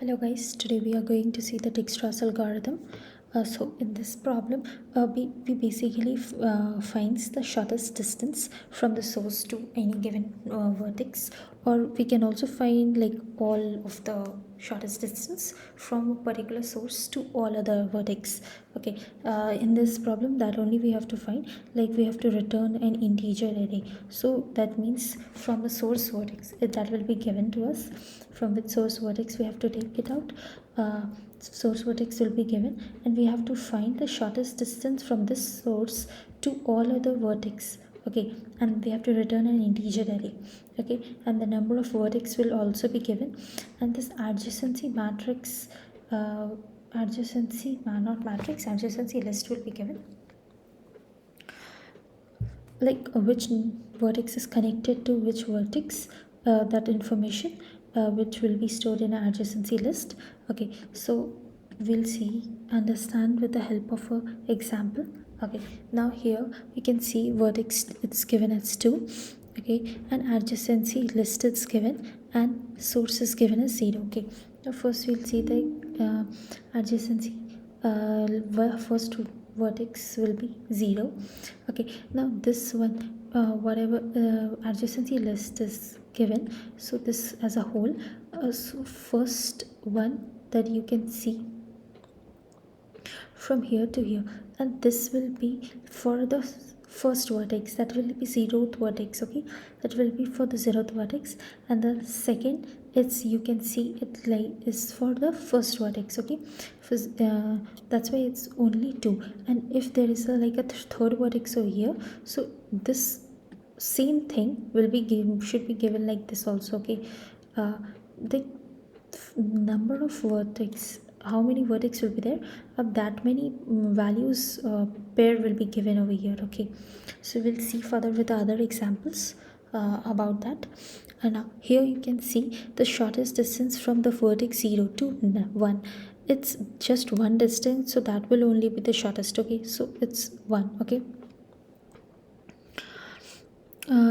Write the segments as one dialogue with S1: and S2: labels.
S1: Hello guys, today we are going to see the Dijkstra algorithm. So in this problem, we basically finds the shortest distance from the source to any given vertex, or we can also find like all of the shortest distance from a particular source to all other vertex. Okay, in this problem that only we have to find, like we have to return an integer array. So that means from the source vertex that will be given to us, from which source vertex we have to take it out. Source vertex will be given, and we have to find the shortest distance from this source to all other vertex. Okay, and we have to return an integer array. Okay, and the number of vertex will also be given, and this adjacency matrix, adjacency list will be given, like which vertex is connected to which vertex, that information which will be stored in an adjacency list. Okay, so we'll understand with the help of a example. Okay, now here we can see vertex it's given as 2. Okay, and adjacency list is given and source is given as 0. Okay, now first we'll see the adjacency. First vertex will be 0. Okay, now this one, whatever adjacency list is given, so this as a whole, so first one that you can see from here to here, and this will be for the first vertex, that will be 0th vertex. Okay, that will be for the 0th vertex, and the second, it's you can see it like is for the first vertex. Okay, that's why it's only 2, and if there is a like a third vertex over here, so this same thing will be given, should be given like this also. Okay, the number of vertex, how many vertex will be there, that many values pair will be given over here. Okay, so we'll see further with the other examples about that. And now here you can see the shortest distance from the vertex 0 to 1. It's just one distance, so that will only be the shortest. Okay, so it's 1. Okay,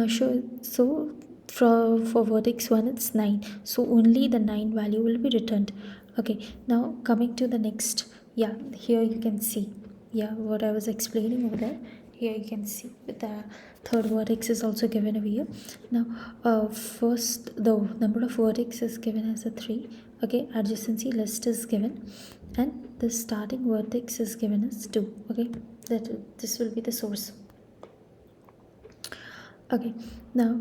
S1: sure. So for vertex 1 it's 9, so only the 9 value will be returned. Okay, now coming to the next, yeah, here you can see, yeah, what I was explaining over there. Here you can see the third vertex is also given over here. Now first the number of vertex is given as a 3. Okay, adjacency list is given, and the starting vertex is given as 2. Okay, that this will be the source. Okay, now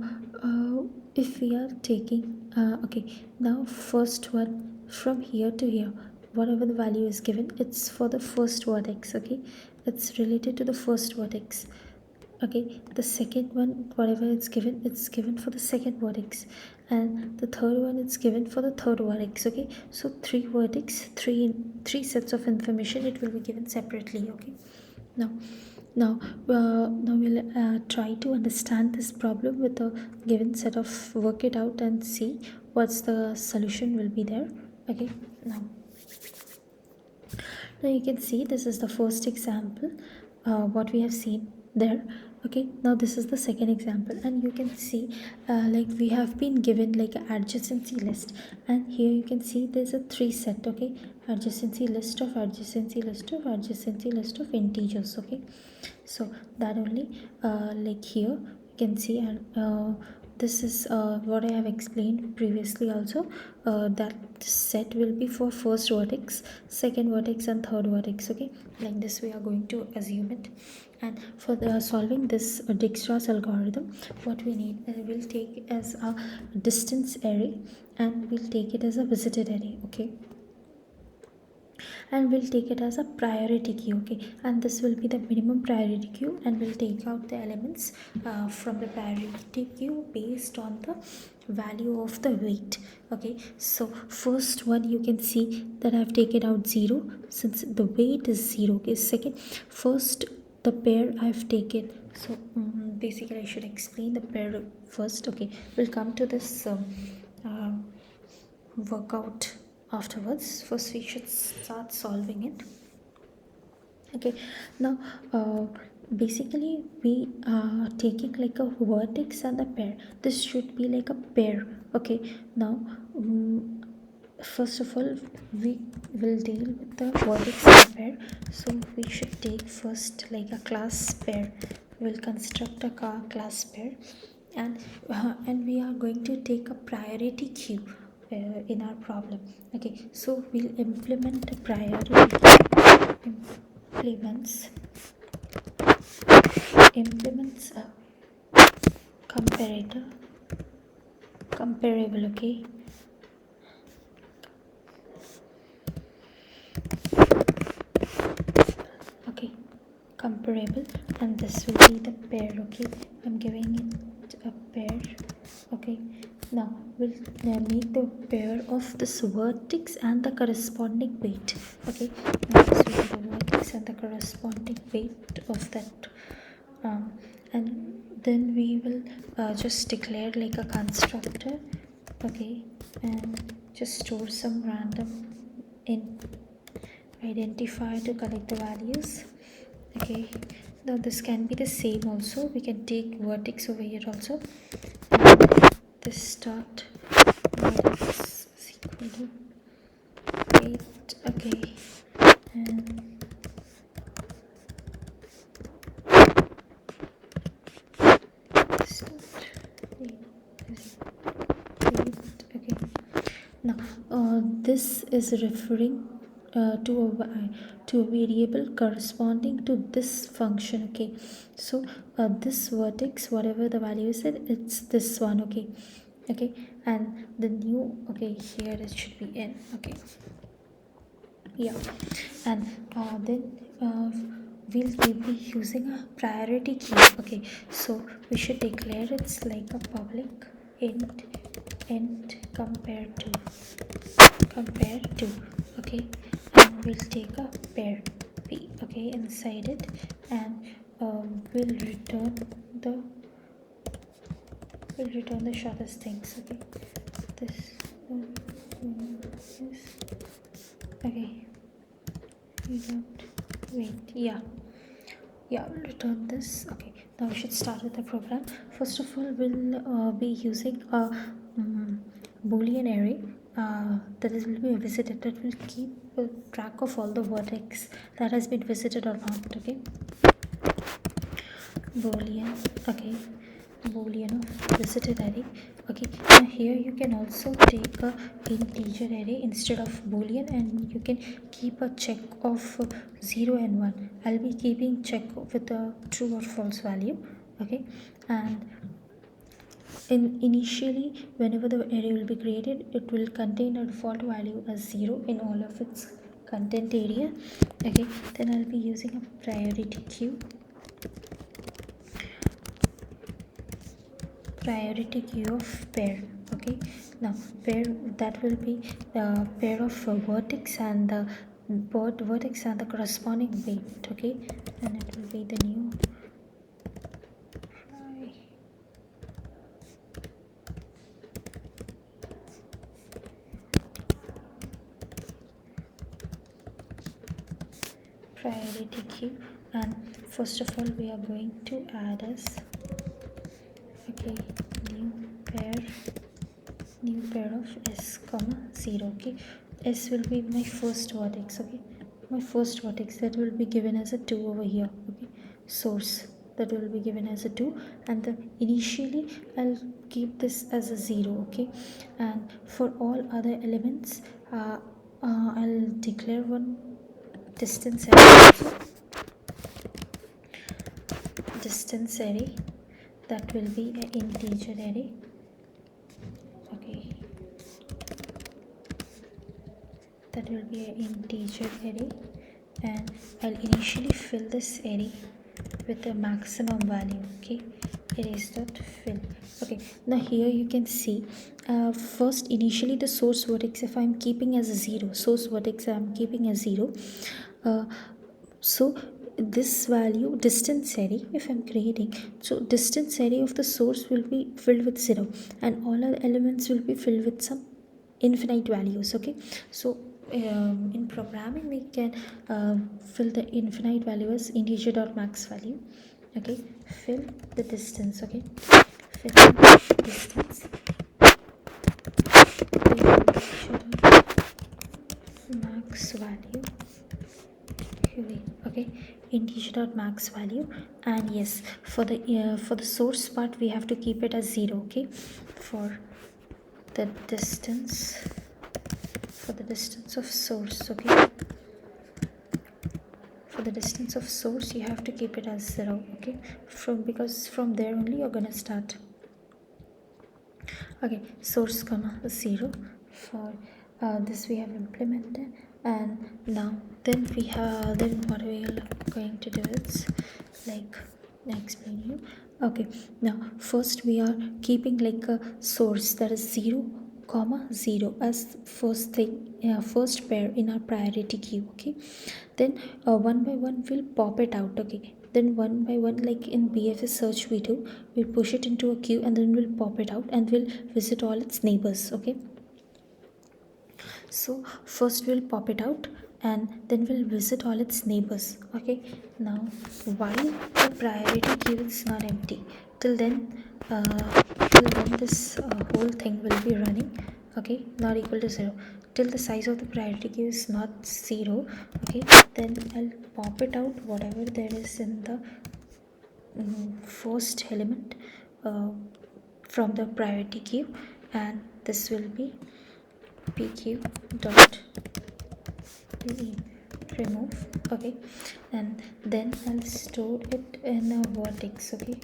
S1: if we are taking okay, now first one from here to here, whatever the value is given, it's for the first vertex. Okay, it's related to the first vertex. Okay, the second one, whatever it's given for the second vertex, and the third one it's given for the third vertex. Okay, so three vertex, three sets of information, it will be given separately. Okay, now now we'll try to understand this problem with a given set of, work it out and see what's the solution will be there. Okay, now you can see this is the first example, what we have seen there. Okay, now this is the second example, and you can see like we have been given like an adjacency list, and here you can see there's a 3 set. Okay, adjacency list of adjacency list of adjacency list of integers. Okay, so that only like here you can see, and this is what I have explained previously also, that this set will be for first vertex, second vertex, and third vertex. Okay, like this we are going to assume it. And for the solving this Dijkstra's algorithm, what we need, we'll take as a distance array, and we'll take it as a visited array. Okay, and we'll take it as a priority queue. Okay, and this will be the minimum priority queue, and we'll take out the elements from the priority queue based on the value of the weight. Okay, so first one you can see that I've taken out 0 since the weight is 0. Okay, second, first the pair I've taken, so basically I should explain the pair first. Okay, we'll come to this uh, workout afterwards. First we should start solving it. Okay, now basically we are taking like a vertex and a pair. This should be like a pair. Okay, now first of all we will deal with the vertex pair. So we should take first like a class pair. We'll construct a class pair, and we are going to take a priority queue in our problem. Okay, so we'll implement a priority implements a comparator comparable. Okay, okay, comparable, and this will be the pair. Okay, I'm giving it a pair. Okay, now we'll make the pair of this vertex and the corresponding weight. Okay, now this will be the vertex and the corresponding weight of that, and then we will just declare like a constructor. Okay, and just store some random in identifier to collect the values. Okay, now this can be the same also, we can take vertex over here also, and this start vertex is equal to 8. Okay, and start 8 is 8. Okay, now this is referring to a variable corresponding to this function. Okay, so this vertex, whatever the value is, it's this one. Okay, okay, and the new, okay, here it should be n. Okay, yeah, and then we'll be using a priority key. Okay, so we should declare it's like a public int compare to. Okay, and we'll take a pair p. Okay, inside it, and we'll return the shortest things. Okay, this is okay. Wait, yeah, we'll return this. Okay, now we should start with the program. First of all, we'll be using a boolean array that will be visited, that will keep track of all the vertex that has been visited or not. Okay, boolean. Okay, boolean of visited array. Okay, now here you can also take a integer array instead of boolean, and you can keep a check of 0 and 1. I'll be keeping check with a true or false value. Okay, and initially whenever the array will be created, it will contain a default value as 0 in all of its content area. Okay, then I'll be using a priority queue of pair. Okay, now pair, that will be the pair of vertex and the vertex and the corresponding weight. Okay, and it will be the new priority queue. And first of all we are going to add as, okay, new pair of s comma 0. Okay, s will be my first vertex. Okay, my first vertex, that will be given as a 2 over here. Okay, source, that will be given as a 2, and the initially I'll keep this as a 0. Okay, and for all other elements I'll declare one distance array, that will be an integer array. Okay, that will be an integer array, and I'll initially fill this array with the maximum value. Okay, arrays.fill. Okay, now here you can see first initially the source vertex, if I'm keeping as a 0, source vertex I'm keeping as 0. So this value distance array, if I'm creating, so distance array of the source will be filled with 0, and all other elements will be filled with some infinite values. Okay, so in programming we can fill the infinite value as integer.max value. Okay, fill the distance. Okay, fill the distance, max value, okay, integer dot max value. And yes, for the source part we have to keep it as 0, okay, for the distance of source, okay, for the distance of source you have to keep it as 0, okay, because from there only you're gonna start. Okay, source comma 0 for this we have implemented. And now then what we are going to do is, like, I explain you. Okay, now first we are keeping like a source that is 0 comma 0 as first thing, first pair in our priority queue, okay. Then one by one we'll pop it out, okay. Then one by one, like in BFS search we do, we'll push it into a queue and then we'll pop it out and we'll visit all its neighbors, okay. So first we'll pop it out and then we'll visit all its neighbors, okay. Now while the priority queue is not empty, till then this whole thing will be running, okay, not equal to 0, till the size of the priority queue is not 0, okay. Then I'll pop it out whatever there is in the first element from the priority queue, and this will be pq dot remove, okay. And then I'll store it in a vertex, okay,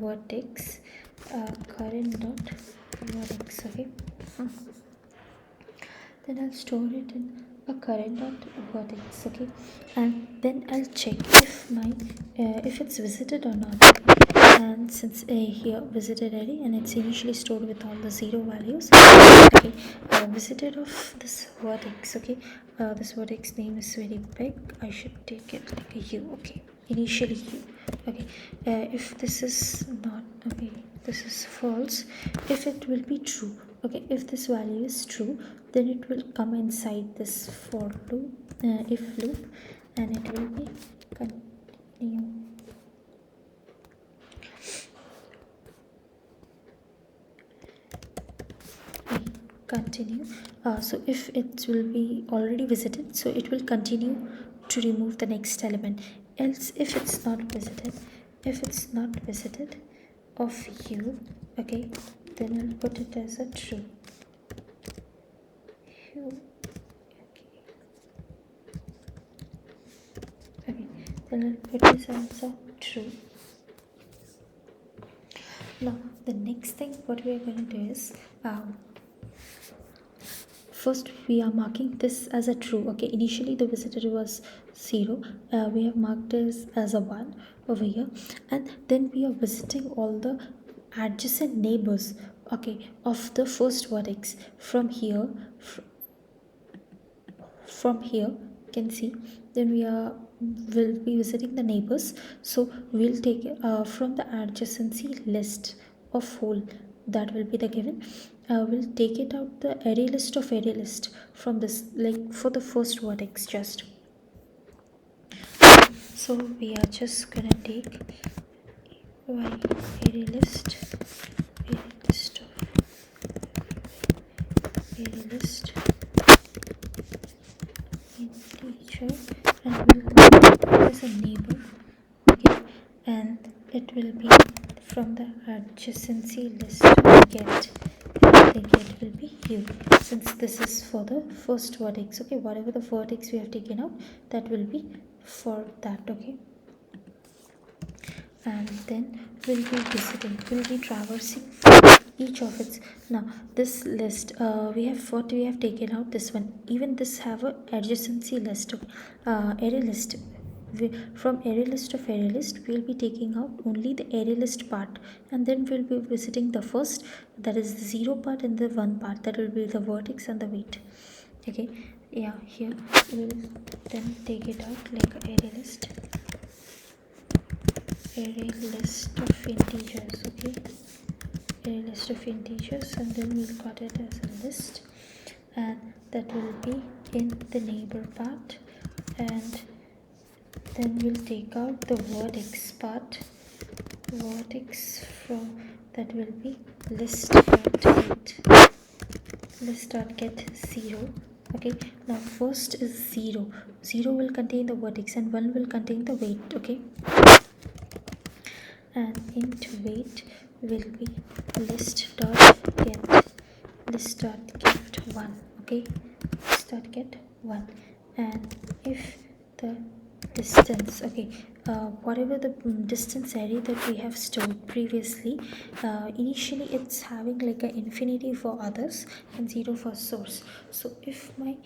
S1: vertex current dot vertex, okay. Then I'll store it in a current dot vertex, okay. And then I'll check if my if it's visited or not, okay? And since here visited array and it's initially stored with all the 0 values, okay, visited of this vertex, okay, this vertex name is very big, I should take it like a u, okay, initially u, okay. If this is not, okay, this is false, if it will be true, okay, if this value is true, then it will come inside this for loop, if loop, and it will be continue. Continue. So if it will be already visited, so it will continue to remove the next element. Else if it's not visited, of u, okay, then I'll put it as a true. Okay, then I'll put this as a true. Now the next thing what we are going to do is, first we are marking this as a true, okay. Initially the visitor was 0, we have marked this as a 1 over here, and then we are visiting all the adjacent neighbors, okay, of the first vertex. From here you can see, then will be visiting the neighbors. So we'll take from the adjacency list of whole, that will be the given, we'll take it out the array list of array list from this, like for the first vertex just. So we are just gonna take array list integer, and we'll put it as a neighbor, okay, and it will be from the adjacency list get, and the get will be u, since this is for the first vertex, okay. Whatever the vertex we have taken out, that will be for that, okay. And then we'll be traversing each of its. Now this list, we have taken out this one, even this have a adjacency list, array list. From array list of array list we'll be taking out only the array list part, and then we'll be visiting the first, that is the 0 part, and the 1 part, that will be the vertex and the weight, okay. Yeah, here we'll then take it out like array list of integers, okay, array list of integers, and then we'll cut it as a list, and that will be in the neighbor part, and then we'll take out the vertex part, from that will be list dot get 0, Okay, now first is 0. 0 will contain the vertex and 1 will contain the weight. Okay, and int weight will be list.get 1. Okay, list.get 1. And if the distance, okay, whatever the distance array that we have stored previously, initially it's having like an infinity for others and 0 for source. So if my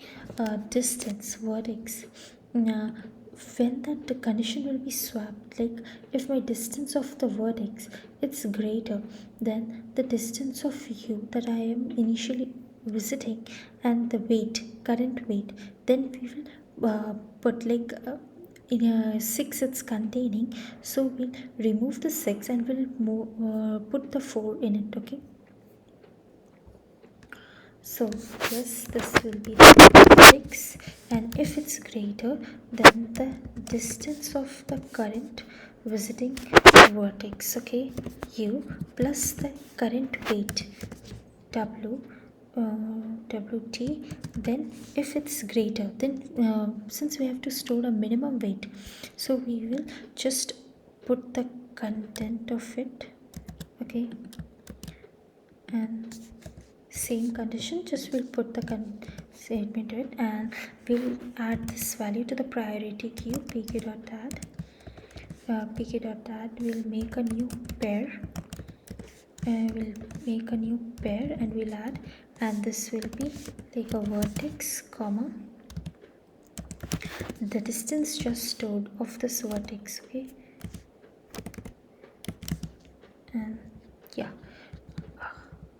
S1: distance vertex, when that the condition will be swapped, like if my distance of the vertex it's greater than the distance of you that I am initially visiting and the current weight, then we will put like in a 6 it's containing, so we'll remove the 6 and we'll put the 4 in it. Okay, so yes, this will be the vertex, and if it's greater than the distance of the current visiting vertex, okay, u plus the current weight w, wt, then if it's greater, then since we have to store a minimum weight, so we will just put the content of it. Okay, and same condition, just we'll put the statement to it, and we'll add this value to the priority queue. pk.add will make a new pair, and we'll add, and this will be like a vertex comma the distance just stored of this vertex. Okay, and yeah,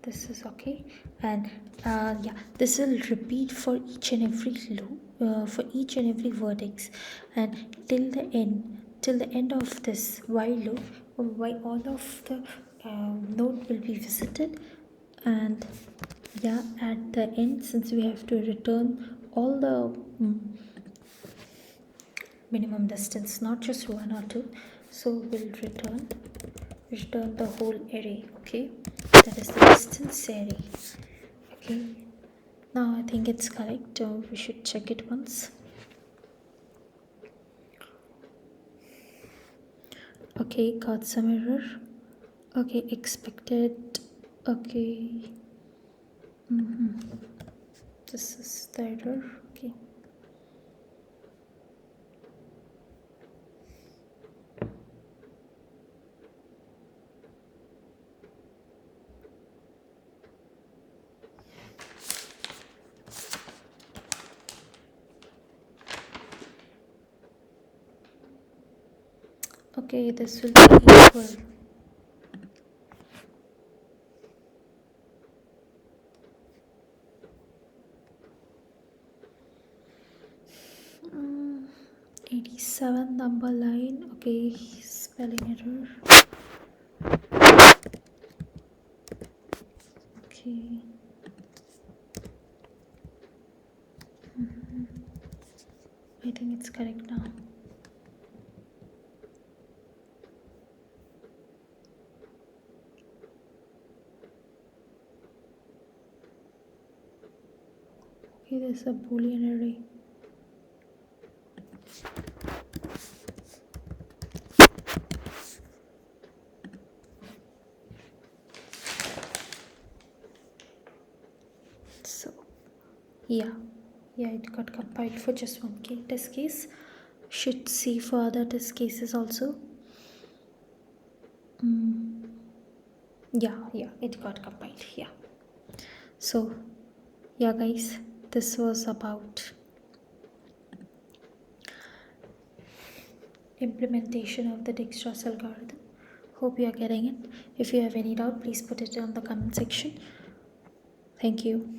S1: this is okay. And yeah, this will repeat for each and every loop, for each and every vertex, and till the end of this while loop, while all of the node will be visited. And yeah, at the end, since we have to return all the minimum distance, not just 1 or 2, so we'll return the whole array. Okay, that is the distance array. Okay, now I think it's correct. We should check it once. Okay, got some error. Okay, expected. Okay, this is the error. Okay, okay, this will be equal. Mm, 87 number line. Okay, spelling error. Okay. I think it's correct now. Okay, there's a boolean array. So yeah, it got compiled for just one test case. Should see for other test cases also. Yeah, it got compiled. Yeah. So yeah, guys, this was about implementation of the Dijkstra's algorithm. Hope you are getting it. If you have any doubt, please put it on the comment section. Thank you.